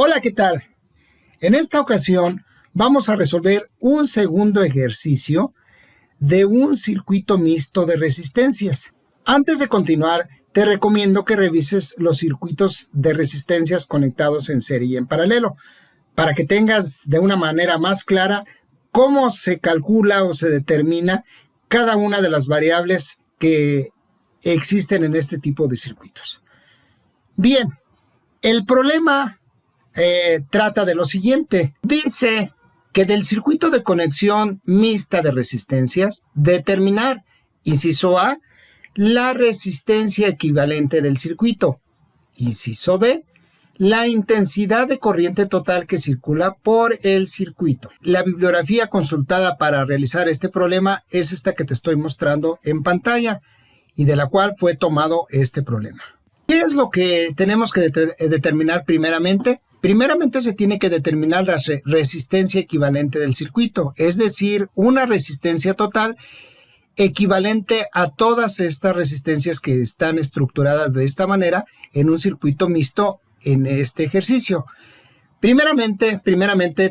Hola, ¿qué tal? En esta ocasión vamos a resolver un segundo ejercicio de un circuito mixto de resistencias. Antes de continuar, te recomiendo que revises los circuitos de resistencias conectados en serie y en paralelo, para que tengas de una manera más clara cómo se calcula o se determina cada una de las variables que existen en este tipo de circuitos. Bien, el problema trata de lo siguiente. Dice que del circuito de conexión mixta de resistencias, determinar, inciso A, la resistencia equivalente del circuito. Inciso B, la intensidad de corriente total que circula por el circuito. La bibliografía consultada para realizar este problema es esta que te estoy mostrando en pantalla y de la cual fue tomado este problema. ¿Qué es lo que tenemos que determinar primeramente? Primeramente se tiene que determinar la resistencia equivalente del circuito, es decir, una resistencia total equivalente a todas estas resistencias que están estructuradas de esta manera en un circuito mixto en este ejercicio. Primeramente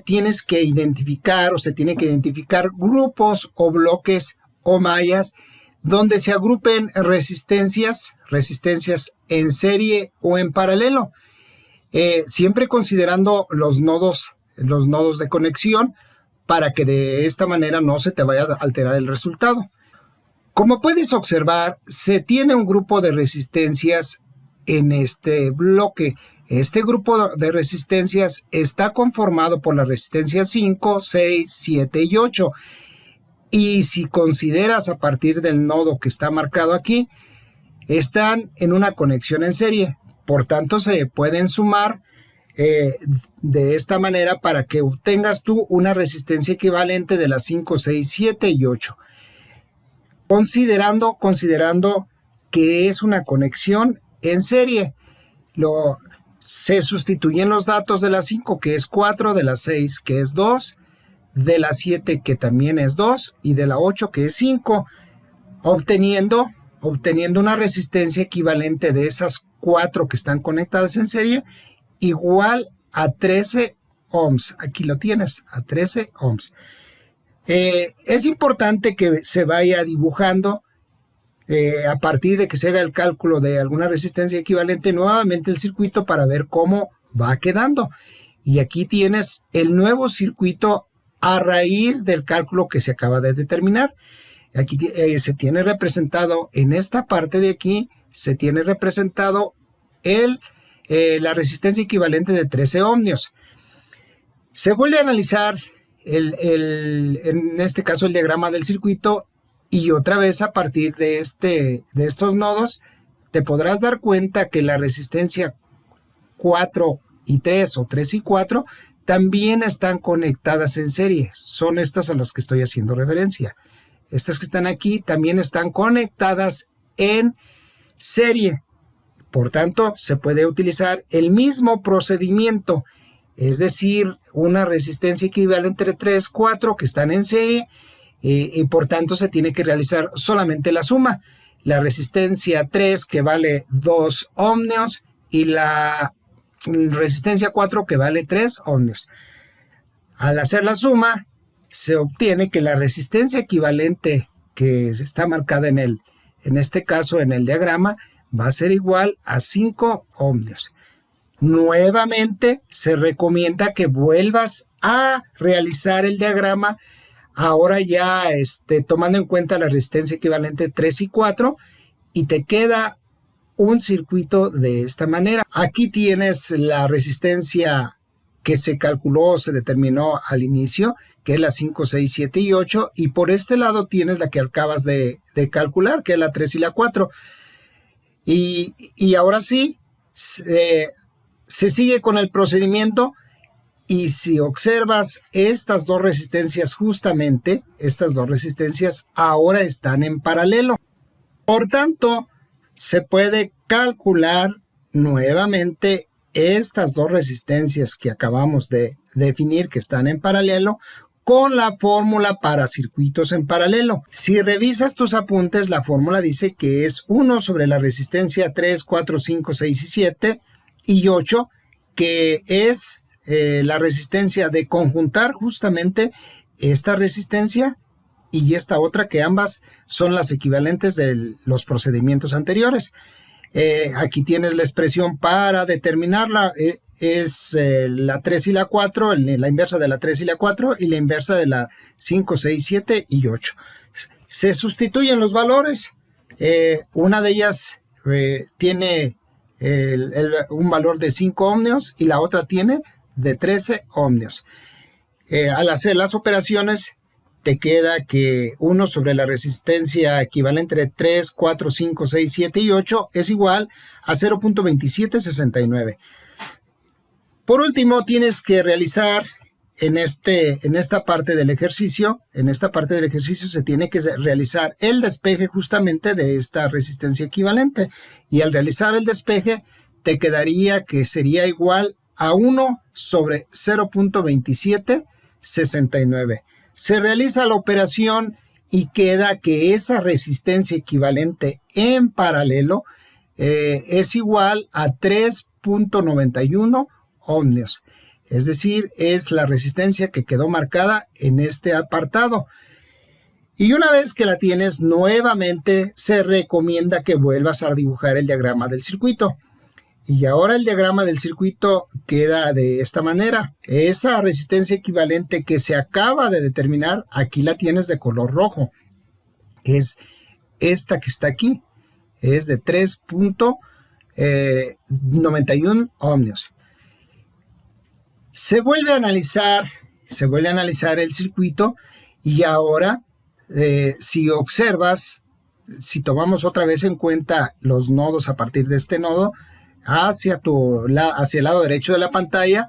tienes que identificar o se tiene que identificar grupos o bloques o mallas donde se agrupen resistencias en serie o en paralelo. Siempre considerando los nodos de conexión para que de esta manera no se te vaya a alterar el resultado. Como puedes observar, se tiene un grupo de resistencias en este bloque. Este grupo de resistencias está conformado por las resistencias 5, 6, 7 y 8. Y si consideras a partir del nodo que está marcado aquí, están en una conexión en serie. Por tanto, se pueden sumar de esta manera para que obtengas tú una resistencia equivalente de las 5, 6, 7 y 8. Considerando que es una conexión en serie, se sustituyen los datos de la 5, que es 4, de la 6, que es 2, de la 7, que también es 2, y de la 8, que es 5, obteniendo una resistencia equivalente de esas 4 que están conectadas en serie, igual a 13 ohms. Aquí lo tienes, a 13 ohms. Es importante que se vaya dibujando a partir de que se haga el cálculo de alguna resistencia equivalente nuevamente el circuito para ver cómo va quedando. Y aquí tienes el nuevo circuito a raíz del cálculo que se acaba de determinar. Aquí se tiene representado en esta parte de aquí, se tiene representado la resistencia equivalente de 13 ohmios. Se vuelve a analizar en este caso el diagrama del circuito y otra vez a partir de estos nodos te podrás dar cuenta que la resistencia 4 y 3 o 3 y 4 también están conectadas en serie. Son estas a las que estoy haciendo referencia. Estas que están aquí también están conectadas en serie. Por tanto, se puede utilizar el mismo procedimiento, es decir, una resistencia equivalente de 3, 4 que están en serie y por tanto se tiene que realizar solamente la suma. La resistencia 3 que vale 2 ohmios y la resistencia 4 que vale 3 ohmios. Al hacer la suma, se obtiene que la resistencia equivalente que está marcada en este caso en el diagrama va a ser igual a 5 ohmios. Nuevamente se recomienda que vuelvas a realizar el diagrama, ahora ya tomando en cuenta la resistencia equivalente 3 y 4, y te queda un circuito de esta manera. Aquí tienes la resistencia que se calculó, se determinó al inicio, que es la 5, 6, 7 y 8, y por este lado tienes la que acabas de calcular, que es la 3 y la 4. Y ahora sí, se sigue con el procedimiento y si observas estas dos resistencias justamente, estas dos resistencias ahora están en paralelo. Por tanto, se puede calcular nuevamente estas dos resistencias que acabamos de definir que están en paralelo con la fórmula para circuitos en paralelo. Si revisas tus apuntes, la fórmula dice que es 1 sobre la resistencia 3, 4, 5, 6 y 7 y 8 que es la resistencia de conjuntar justamente esta resistencia y esta otra, que ambas son las equivalentes de los procedimientos anteriores. Aquí tienes la expresión para determinarla, es la 3 y la 4, la inversa de la 3 y la 4 y la inversa de la 5, 6, 7 y 8. Se sustituyen los valores, una de ellas tiene un valor de 5 ohmios y la otra tiene de 13 ohmios. Al hacer las operaciones te queda que 1 sobre la resistencia equivalente de 3, 4, 5, 6, 7 y 8 es igual a 0.2769. Por último, tienes que realizar en esta parte del ejercicio, se tiene que realizar el despeje justamente de esta resistencia equivalente. Y al realizar el despeje, te quedaría que sería igual a 1 sobre 0.2769. Se realiza la operación y queda que esa resistencia equivalente en paralelo es igual a 3.91 ohmios. Es decir, es la resistencia que quedó marcada en este apartado. Y una vez que la tienes, nuevamente se recomienda que vuelvas a dibujar el diagrama del circuito. Y ahora el diagrama del circuito queda de esta manera. Esa resistencia equivalente que se acaba de determinar, aquí la tienes de color rojo. Es esta que está aquí. Es de 3.91 ohmios. Se vuelve a analizar el circuito y ahora si observas, si tomamos otra vez en cuenta los nodos a partir de este nodo, hacia el lado derecho de la pantalla,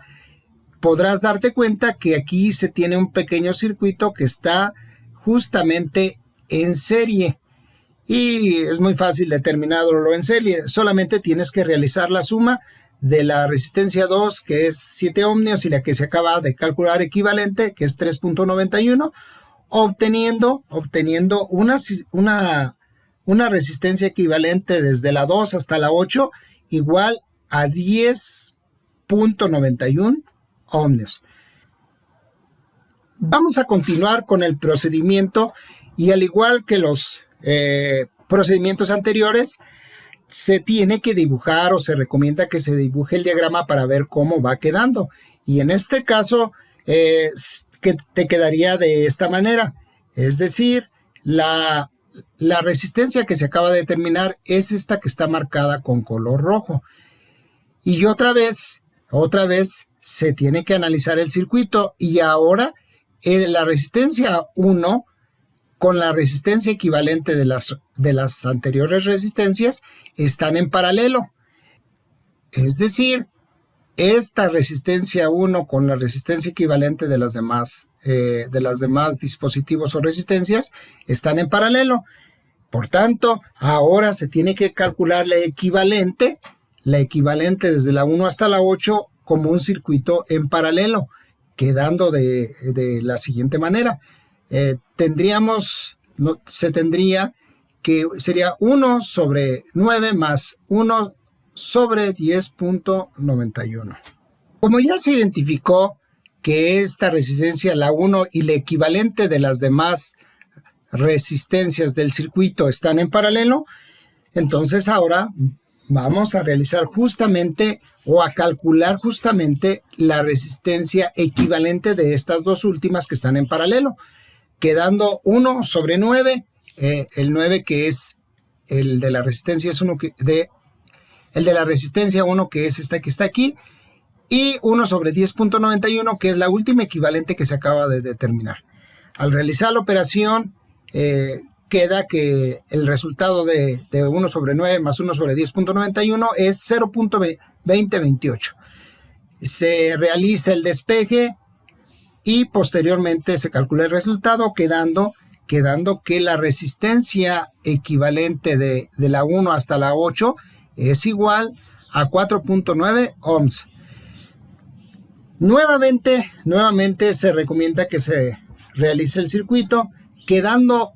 podrás darte cuenta que aquí se tiene un pequeño circuito que está justamente en serie. Y es muy fácil determinarlo en serie, solamente tienes que realizar la suma de la resistencia 2, que es 7 ohmios, y la que se acaba de calcular equivalente, que es 3.91, obteniendo una resistencia equivalente desde la 2 hasta la 8, igual a 10.91 ohmios. Vamos a continuar con el procedimiento y al igual que los procedimientos anteriores, se tiene que dibujar o se recomienda que se dibuje el diagrama para ver cómo va quedando. Y en este caso, que te quedaría de esta manera. Es decir, la resistencia que se acaba de determinar es esta que está marcada con color rojo. Y otra vez se tiene que analizar el circuito y ahora la resistencia 1 con la resistencia equivalente de las anteriores resistencias están en paralelo. Es decir, esta resistencia 1 con la resistencia equivalente de las demás dispositivos o resistencias están en paralelo. Por tanto, ahora se tiene que calcular la equivalente desde la 1 hasta la 8 como un circuito en paralelo, quedando de la siguiente manera. Sería 1 sobre 9 más 1 sobre 10.91. Como ya se identificó que esta resistencia, la 1 y la equivalente de las demás resistencias del circuito están en paralelo, entonces ahora vamos a realizar justamente o a calcular justamente la resistencia equivalente de estas dos últimas que están en paralelo, quedando 1 sobre 9, el 9 que es el de la resistencia el de la resistencia 1 que es esta que está aquí, y 1 sobre 10.91 que es la última equivalente que se acaba de determinar. Al realizar la operación queda que el resultado de 1 sobre 9 más 1 sobre 10.91 es 0.2028. Se realiza el despeje y posteriormente se calcula el resultado, quedando que la resistencia equivalente de la 1 hasta la 8 es igual a 4.9 ohms. Nuevamente se recomienda que se realice el circuito, quedando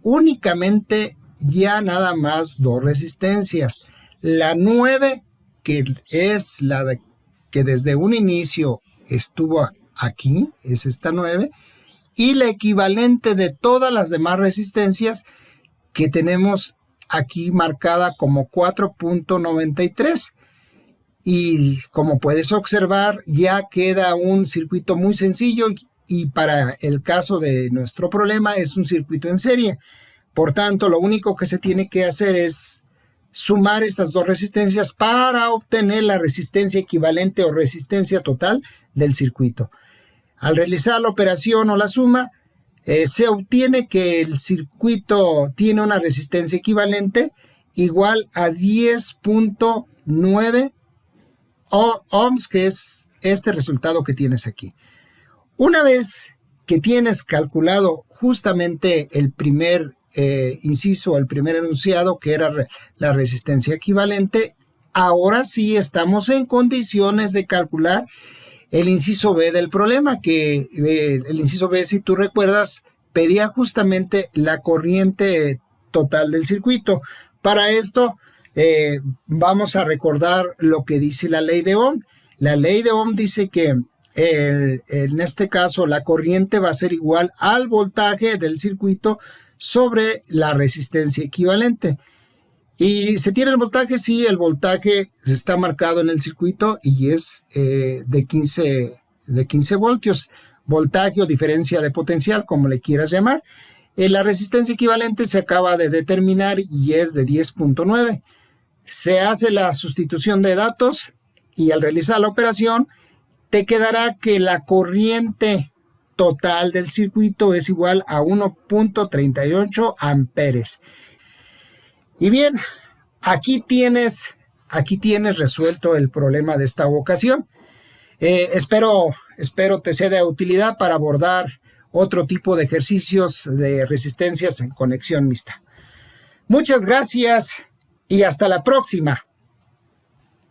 únicamente ya nada más dos resistencias. La 9, que es la que desde un inicio estuvo aquí, es esta 9, y la equivalente de todas las demás resistencias que tenemos aquí marcada como 4.93. Y como puedes observar, ya queda un circuito muy sencillo y para el caso de nuestro problema es un circuito en serie. Por tanto, lo único que se tiene que hacer es sumar estas dos resistencias para obtener la resistencia equivalente o resistencia total del circuito. Al realizar la operación o la suma, se obtiene que el circuito tiene una resistencia equivalente igual a 10.9 ohms, que es este resultado que tienes aquí. Una vez que tienes calculado justamente el primer inciso, el primer enunciado, que era la resistencia equivalente, ahora sí estamos en condiciones de calcular el inciso B del problema, que el inciso B, si tú recuerdas, pedía justamente la corriente total del circuito. Para esto, vamos a recordar lo que dice la ley de Ohm. La ley de Ohm dice que en este caso la corriente va a ser igual al voltaje del circuito sobre la resistencia equivalente. Y se tiene el voltaje, sí, el voltaje está marcado en el circuito y es de 15 voltios. Voltaje o diferencia de potencial, como le quieras llamar. La resistencia equivalente se acaba de determinar y es de 10.9. Se hace la sustitución de datos y al realizar la operación te quedará que la corriente total del circuito es igual a 1.38 amperes. Y bien, aquí tienes resuelto el problema de esta ocasión. Espero te sea de utilidad para abordar otro tipo de ejercicios de resistencias en conexión mixta. Muchas gracias y hasta la próxima.